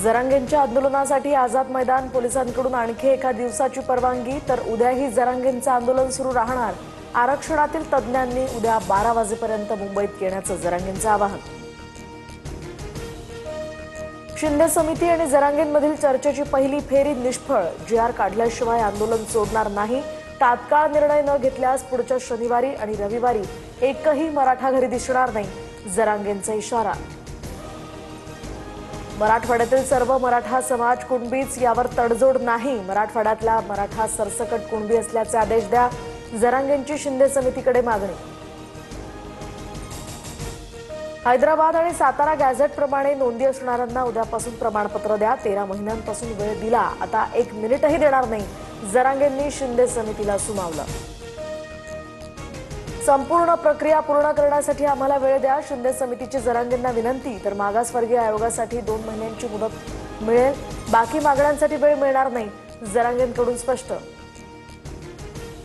जरांगेंच्या आंदोलनासाठी आझाद मैदान पोलिसांकडून आणखी एका दिवसाची परवानगी, तर उद्याही जरांगेंचं आंदोलन सुरू राहणार। आरक्षणातील तज्ञांनी उद्या 12 वाजेपर्यंत मुंबईत येण्याचं जरांगेंचं आवाहन। शिंदे समिती आणि जरांगेंमधील चर्चेची पहिली फेरी निष्फळ, जी.आर. काढल्याशिवाय आंदोलन सोडणार नाही। तात्काळ निर्णय न घेतल्यास पुढच्या शनिवारी आणि रविवारी एकही मराठा घरी दिसणार नाही, जरांगेंचा इशारा। मराठवाड्यातील सर्व मराठा समाज कुणबीच, यावर तडजोड नाही। मराठवाड्यातला मराठा सरसकट कुणबी असल्याचे आदेश द्या, जरांगेंची शिंदे समितीकडे मागणी। हैदराबाद आणि सातारा गॅझेटप्रमाणे नोंदी असणाऱ्यांना उद्यापासून प्रमाणपत्र द्या। 13 महिन्यांपासून वेळ दिला, आता 1 मिनिटही देणार नाही, जरांगेंनी शिंदे समितीला सुनावलं। संपूर्ण प्रक्रिया पूर्ण करण्यासाठी आम्हाला वेळ द्या, शिंदे समितीची जरांगेंना विनंती। तर मागासवर्गीय आयोगासाठी 2 महिन्यांची मुदत मिळेल, बाकी मागण्यांसाठी वेळ मिळणार नाही, जरांगेंकडून स्पष्ट।